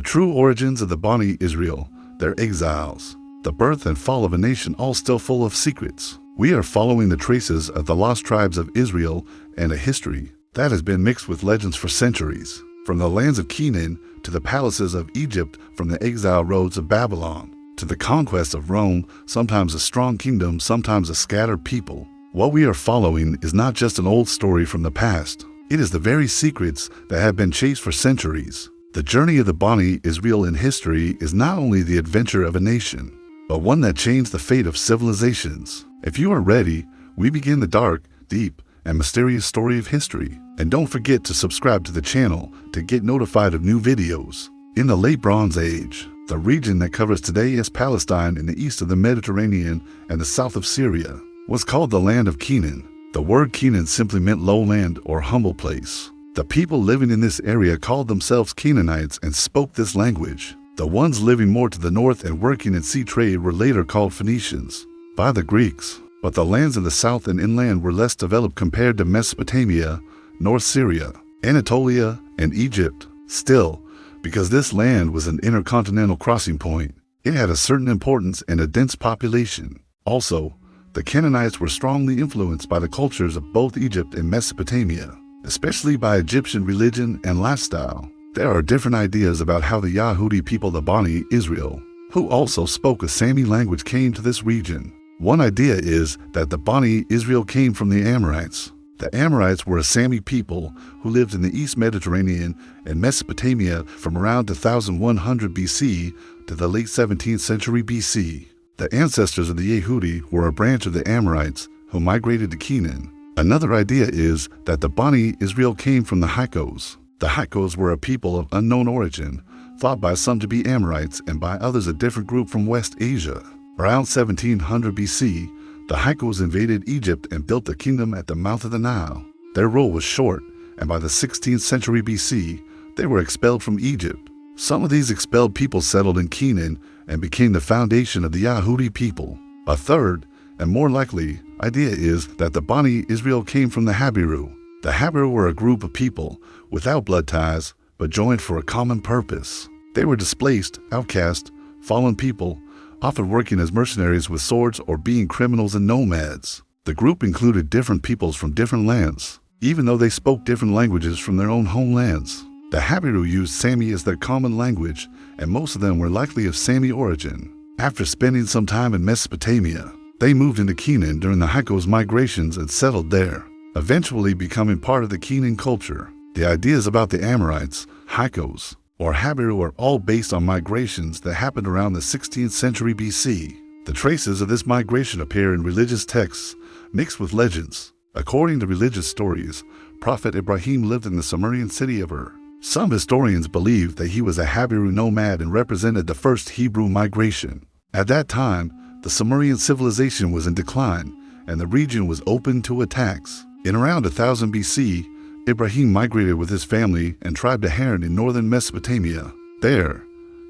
true origins of the Bani Israel, their exiles, the birth and fall of a nation all still full of secrets. We are following the traces of the lost tribes of Israel and a history that has been mixed with legends for centuries. From the lands of Canaan to the palaces of Egypt, from the exile roads of Babylon to the conquest of Rome, sometimes a strong kingdom, sometimes a scattered people. What we are following is not just an old story from the past. It is the very secrets that have been chased for centuries. The journey of the Bani Israel in history is not only the adventure of a nation, but one that changed the fate of civilizations. If you are ready, we begin the dark, deep, and mysterious story of history. And don't forget to subscribe to the channel to get notified of new videos. In the late Bronze Age, the region that covers today is Palestine in the east of the Mediterranean and the south of Syria, was called the land of Canaan. The word Canaan simply meant lowland or humble place. The people living in this area called themselves Canaanites and spoke this language. The ones living more to the north and working in sea trade were later called Phoenicians by the Greeks. But the lands in the south and inland were less developed compared to Mesopotamia, North Syria, Anatolia, and Egypt. Still, because this land was an intercontinental crossing point, it had a certain importance and a dense population. Also, the Canaanites were strongly influenced by the cultures of both Egypt and Mesopotamia, especially by Egyptian religion and lifestyle. There are different ideas about how the Yahudi people, the Bani Israel, who also spoke a Sami language, came to this region. One idea is that the Bani Israel came from the Amorites. The Amorites were a Sami people who lived in the East Mediterranean and Mesopotamia from around 2100 BC to the late 17th century BC. The ancestors of the Yehudi were a branch of the Amorites who migrated to Canaan. Another idea is that the Bani Israel came from the Hyksos. The Hyksos were a people of unknown origin, thought by some to be Amorites and by others a different group from West Asia. Around 1700 BC, the Hyksos invaded Egypt and built a kingdom at the mouth of the Nile. Their rule was short, and by the 16th century BC, they were expelled from Egypt. Some of these expelled people settled in Canaan and became the foundation of the Yahudi people. A third, and more likely, idea is that the Bani Israel came from the Habiru. The Habiru were a group of people without blood ties, but joined for a common purpose. They were displaced, outcast, fallen people, often working as mercenaries with swords or being criminals and nomads. The group included different peoples from different lands, even though they spoke different languages from their own homelands. The Habiru used Sami as their common language, and most of them were likely of Sami origin. After spending some time in Mesopotamia, they moved into Canaan during the Hyksos migrations and settled there, eventually becoming part of the Canaan culture. The ideas about the Amorites, Hyksos, or Habiru are all based on migrations that happened around the 16th century BC. The traces of this migration appear in religious texts mixed with legends. According to religious stories, Prophet Ibrahim lived in the Sumerian city of Ur. Some historians believe that he was a Habiru nomad and represented the first Hebrew migration. At that time, the Sumerian civilization was in decline, and the region was open to attacks. In around 1000 BC, Ibrahim migrated with his family and tribe to Haran in northern Mesopotamia. There,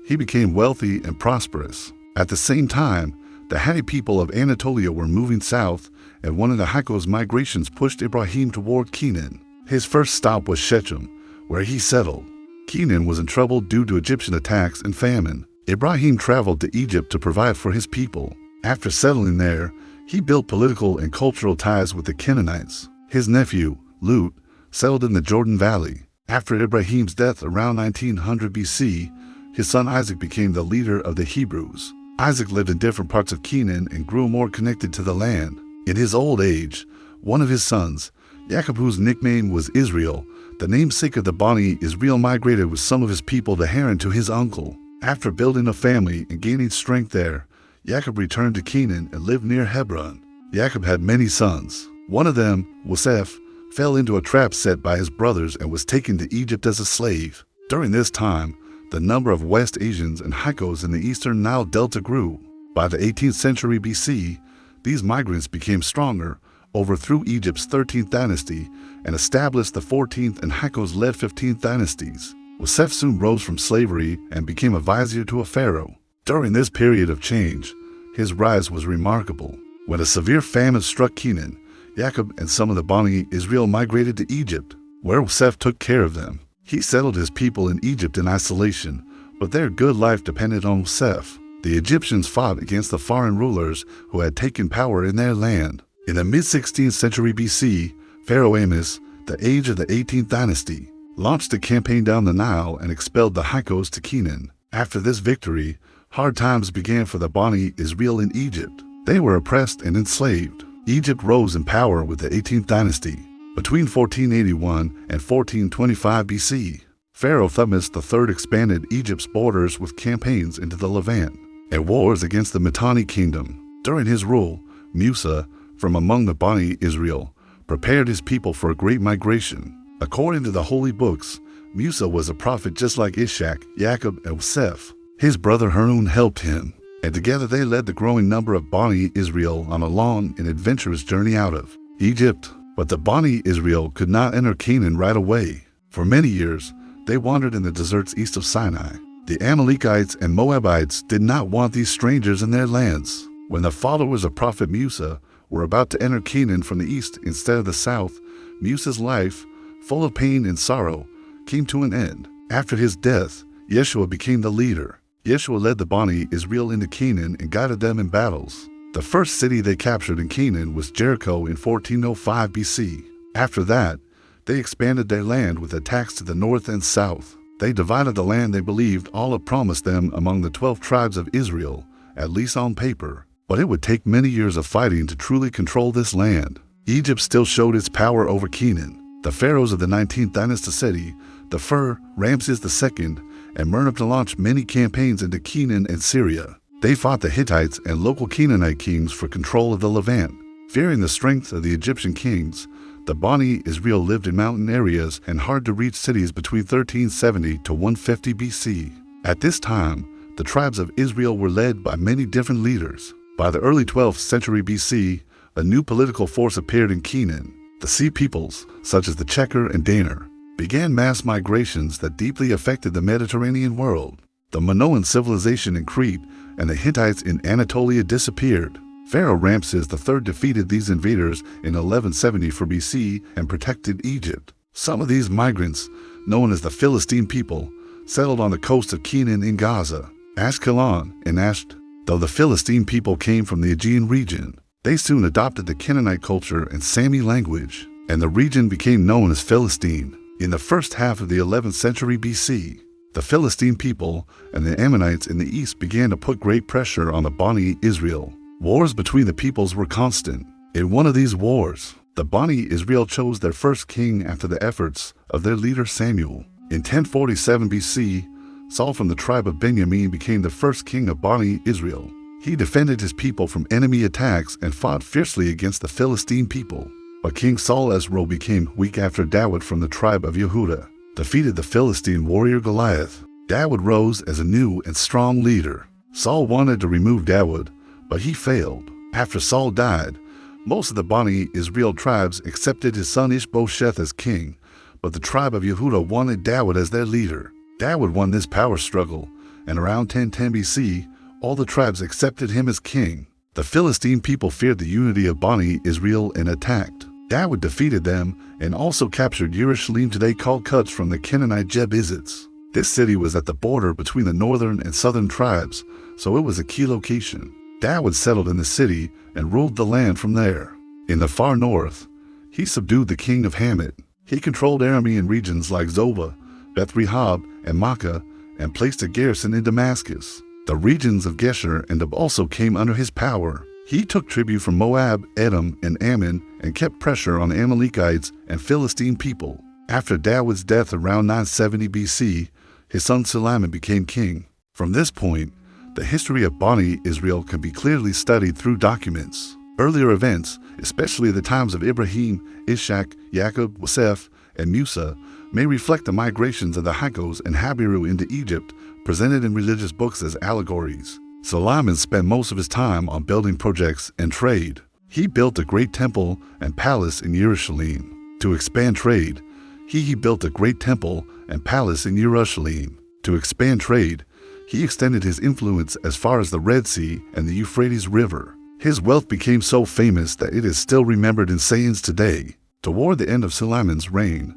he became wealthy and prosperous. At the same time, the Hatti people of Anatolia were moving south, and one of the Hyksos migrations pushed Ibrahim toward Canaan. His first stop was Shechem, where he settled. Canaan was in trouble due to Egyptian attacks and famine. Ibrahim traveled to Egypt to provide for his people. After settling there, he built political and cultural ties with the Canaanites. His nephew, Lut, settled in the Jordan Valley. After Ibrahim's death around 1900 BC, his son Isaac became the leader of the Hebrews. Isaac lived in different parts of Canaan and grew more connected to the land. In his old age, one of his sons, Jacob, whose nickname was Israel, the namesake of the Bani Israel, migrated with some of his people to Haran to his uncle. After building a family and gaining strength there, Jacob returned to Canaan and lived near Hebron. Jacob had many sons. One of them, Yusuf, fell into a trap set by his brothers and was taken to Egypt as a slave. During this time, the number of West Asians and Hyksos in the eastern Nile Delta grew. By the 18th century BC, these migrants became stronger, overthrew Egypt's 13th dynasty, and established the 14th and Hyksos-led 15th dynasties. Yusuf soon rose from slavery and became a vizier to a pharaoh. During this period of change, his rise was remarkable. When a severe famine struck Canaan, Jacob and some of the Bani Israel migrated to Egypt, where Yusuf took care of them. He settled his people in Egypt in isolation, but their good life depended on Yusuf. The Egyptians fought against the foreign rulers who had taken power in their land. In the mid-16th century BC, Pharaoh Amos, the age of the 18th dynasty, launched a campaign down the Nile and expelled the Hyksos to Canaan. After this victory, hard times began for the Bani Israel in Egypt. They were oppressed and enslaved. Egypt rose in power with the 18th dynasty. Between 1481 and 1425 BC, Pharaoh Thutmose III expanded Egypt's borders with campaigns into the Levant and wars against the Mitanni kingdom. During his rule, Musa, from among the Bani Israel, prepared his people for a great migration. According to the holy books, Musa was a prophet just like Ishak, Jacob, and Yusuf. His brother Harun helped him, and together they led the growing number of Bani Israel on a long and adventurous journey out of Egypt. But the Bani Israel could not enter Canaan right away. For many years, they wandered in the deserts east of Sinai. The Amalekites and Moabites did not want these strangers in their lands. When the followers of Prophet Musa were about to enter Canaan from the east instead of the south, Musa's life, full of pain and sorrow, came to an end. After his death, Yeshua became the leader. Yeshua led the Bani Israel into Canaan and guided them in battles. The first city they captured in Canaan was Jericho in 1405 BC. After that, they expanded their land with attacks to the north and south. They divided the land they believed Allah promised them among the 12 tribes of Israel, at least on paper. But it would take many years of fighting to truly control this land. Egypt still showed its power over Canaan. The pharaohs of the 19th dynasty, the Pharaoh Ramses II, and Merneptah launched many campaigns into Canaan and Syria. They fought the Hittites and local Canaanite kings for control of the Levant. Fearing the strength of the Egyptian kings, the Bani Israel lived in mountain areas and hard-to-reach cities between 1370 to 150 BC. At this time, the tribes of Israel were led by many different leaders. By the early 12th century BC, a new political force appeared in Canaan. The Sea peoples, such as the Checker and Danner, began mass migrations that deeply affected the Mediterranean world. The Minoan civilization in Crete and the Hittites in Anatolia disappeared. Pharaoh Ramses III defeated these invaders in 1174 BC and protected Egypt. Some of these migrants, known as the Philistine people, settled on the coast of Canaan in Gaza, Ashkelon, and Ashdod. Though the Philistine people came from the Aegean region, they soon adopted the Canaanite culture and Sami language, and the region became known as Philistine. In the first half of the 11th century BC, the Philistine people and the Ammonites in the east began to put great pressure on the Bani Israel. Wars between the peoples were constant. In one of these wars, the Bani Israel chose their first king after the efforts of their leader Samuel. In 1047 BC, Saul from the tribe of Benjamin became the first king of Bani Israel. He defended his people from enemy attacks and fought fiercely against the Philistine people. But King Saul's rule became weak after Dawud from the tribe of Yehuda defeated the Philistine warrior Goliath. Dawud rose as a new and strong leader. Saul wanted to remove Dawud, but he failed. After Saul died, most of the Bani Israel tribes accepted his son Ishbosheth as king, but the tribe of Yehuda wanted Dawud as their leader. Dawud won this power struggle, and around 1010 BC, all the tribes accepted him as king. The Philistine people feared the unity of Bani Israel and attacked. Dawud defeated them and also captured Jerusalem, today called Cuts, from the Canaanite Jebusites. This city was at the border between the northern and southern tribes, so it was a key location. Dawud settled in the city and ruled the land from there. In the far north, he subdued the king of Hamath. He controlled Aramean regions like Zobah, Beth-Rehob, and Makkah, and placed a garrison in Damascus. The regions of Geshur and Deb also came under his power. He took tribute from Moab, Edom, and Ammon and kept pressure on the Amalekites and Philistine people. After Dawud's death around 970 BC, his son Sulaiman became king. From this point, the history of Bani Israel can be clearly studied through documents. Earlier events, especially the times of Ibrahim, Ishak, Jacob, Yusuf, and Musa, may reflect the migrations of the Hyksos and Habiru into Egypt, presented in religious books as allegories. Sulaiman spent most of his time on building projects and trade. He built a great temple and palace in Jerusalem. To expand trade, he built a great temple and palace in Jerusalem. To expand trade, he extended his influence as far as the Red Sea and the Euphrates River. His wealth became so famous that it is still remembered in sayings today. Toward the end of Sulaiman's reign,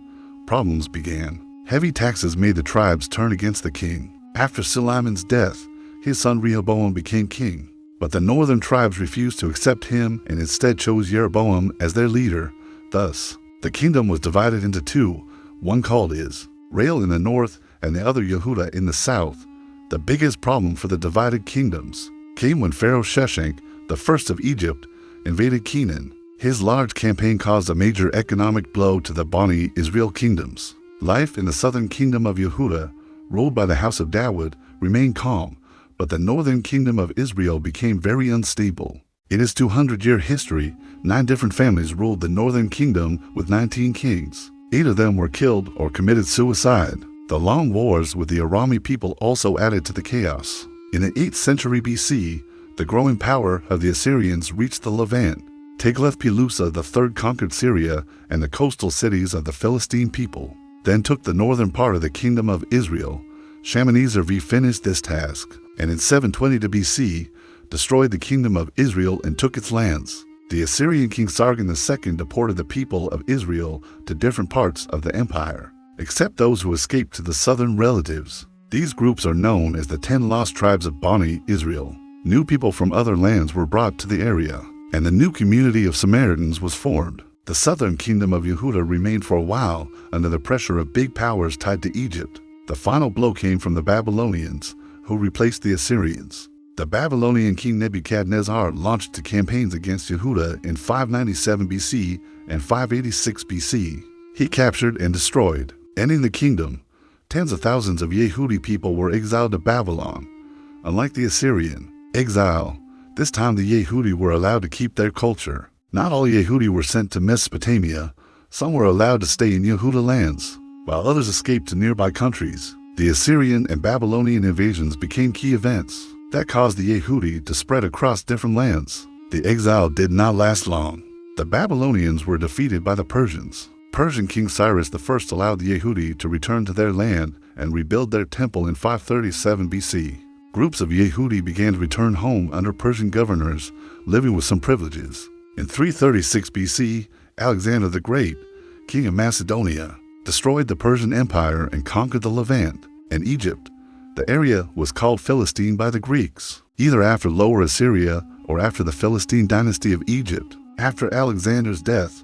problems began. Heavy taxes made the tribes turn against the king. After Sulaiman's death, his son Rehoboam became king. But the northern tribes refused to accept him and instead chose Jeroboam as their leader. Thus, the kingdom was divided into two, one called Israel in the north and the other Yehudah in the south. The biggest problem for the divided kingdoms came when Pharaoh Sheshach, the first of Egypt, invaded Canaan. His large campaign caused a major economic blow to the Bani Israel kingdoms. Life in the southern kingdom of Yehudah, ruled by the house of Dawud, remained calm, but the northern kingdom of Israel became very unstable. In its 200-year history, 9 different families ruled the northern kingdom with 19 kings. 8 of them were killed or committed suicide. The long wars with the Arami people also added to the chaos. In the 8th century BC, the growing power of the Assyrians reached the Levant. Tiglath-Pileser III conquered Syria and the coastal cities of the Philistine people, then took the northern part of the kingdom of Israel. Shalmaneser finished this task, and in 720 BC, destroyed the kingdom of Israel and took its lands. The Assyrian king Sargon II deported the people of Israel to different parts of the empire, except those who escaped to the southern relatives. These groups are known as the 10 lost tribes of Bani Israel. New people from other lands were brought to the area, and the new community of Samaritans was formed. The southern kingdom of Yehudah remained for a while under the pressure of big powers tied to Egypt. The final blow came from the Babylonians, who replaced the Assyrians. The Babylonian king Nebuchadnezzar launched campaigns against Yehudah in 597 BC and 586 BC. He captured and destroyed, ending the kingdom. Tens of thousands of Yehudi people were exiled to Babylon. Unlike the Assyrian exile, this time the Yehudi were allowed to keep their culture. Not all Yehudi were sent to Mesopotamia. Some were allowed to stay in Yehudah lands, while others escaped to nearby countries. The Assyrian and Babylonian invasions became key events that caused the Yehudi to spread across different lands. The exile did not last long. The Babylonians were defeated by the Persians. Persian King Cyrus I allowed the Yehudi to return to their land and rebuild their temple in 537 BC. Groups of Yehudi began to return home under Persian governors, living with some privileges. In 336 BC, Alexander the Great, king of Macedonia, destroyed the Persian Empire and conquered the Levant and Egypt. The area was called Philistine by the Greeks, either after Lower Assyria or after the Philistine dynasty of Egypt. After Alexander's death,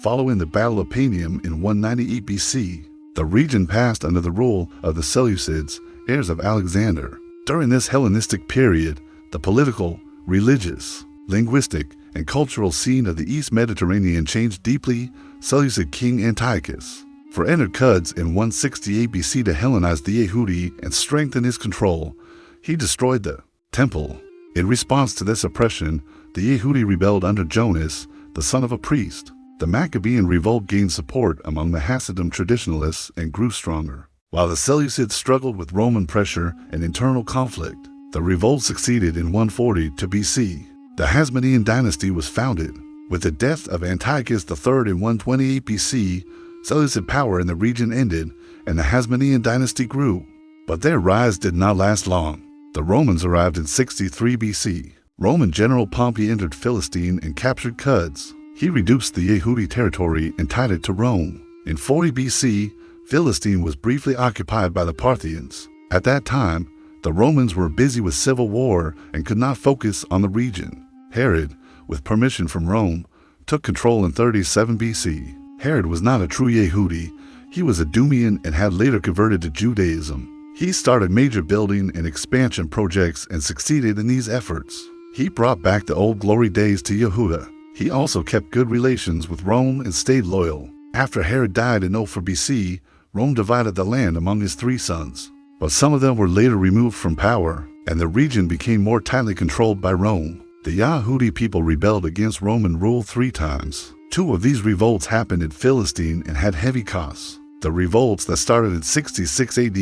following the Battle of Panium in 198 BC, the region passed under the rule of the Seleucids, heirs of Alexander. During this Hellenistic period, the political, religious, linguistic, and cultural scene of the East Mediterranean changed deeply. Seleucid king Antiochus entered Quds in 168 BC to Hellenize the Yehudi and strengthen his control. He destroyed the temple. In response to this oppression, the Yehudi rebelled under Jonas, the son of a priest. The Maccabean revolt gained support among the Hasidim traditionalists and grew stronger. While the Seleucids struggled with Roman pressure and internal conflict, the revolt succeeded in 140 BC. The Hasmonean dynasty was founded. With the death of Antiochus III in 128 BC, Seleucid power in the region ended, and the Hasmonean dynasty grew. But their rise did not last long. The Romans arrived in 63 BC. Roman general Pompey entered Philistine and captured Quds. He reduced the Yehudi territory and tied it to Rome. In 40 BC, Philistine was briefly occupied by the Parthians. At that time, the Romans were busy with civil war and could not focus on the region. Herod, with permission from Rome, took control in 37 BC. Herod was not a true Yehudi. He was a Idumean and had later converted to Judaism. He started major building and expansion projects and succeeded in these efforts. He brought back the old glory days to Yehudah. He also kept good relations with Rome and stayed loyal. After Herod died in 04 BC, Rome divided the land among his 3 sons. But some of them were later removed from power, and the region became more tightly controlled by Rome. The Yehudi people rebelled against Roman rule 3 times. 2 of these revolts happened in Philistine and had heavy costs. The revolts that started in 66 AD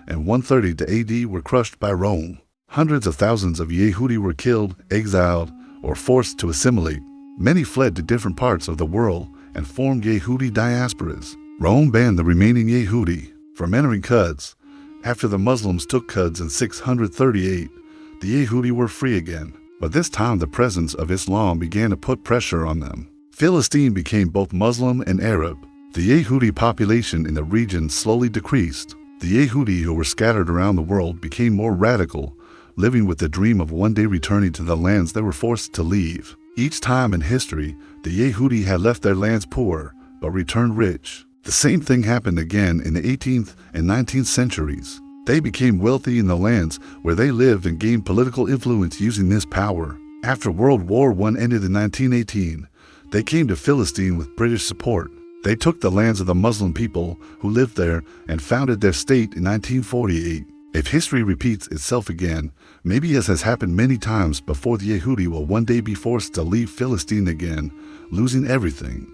and 130 AD were crushed by Rome. Hundreds of thousands of Yehudi were killed, exiled, or forced to assimilate. Many fled to different parts of the world and formed Yehudi diasporas. Rome banned the remaining Yehudi from entering Quds. After the Muslims took Quds in 638, the Yehudi were free again. But this time the presence of Islam began to put pressure on them. Philistine became both Muslim and Arab. The Yehudi population in the region slowly decreased. The Yehudi who were scattered around the world became more radical, living with the dream of one day returning to the lands they were forced to leave. Each time in history, the Yehudi had left their lands poor, but returned rich. The same thing happened again in the 18th and 19th centuries. They became wealthy in the lands where they lived and gained political influence using this power. After World War I ended in 1918, they came to Palestine with British support. They took the lands of the Muslim people who lived there and founded their state in 1948. If history repeats itself again, maybe as has happened many times before, the Yehudi will one day be forced to leave Palestine again, losing everything.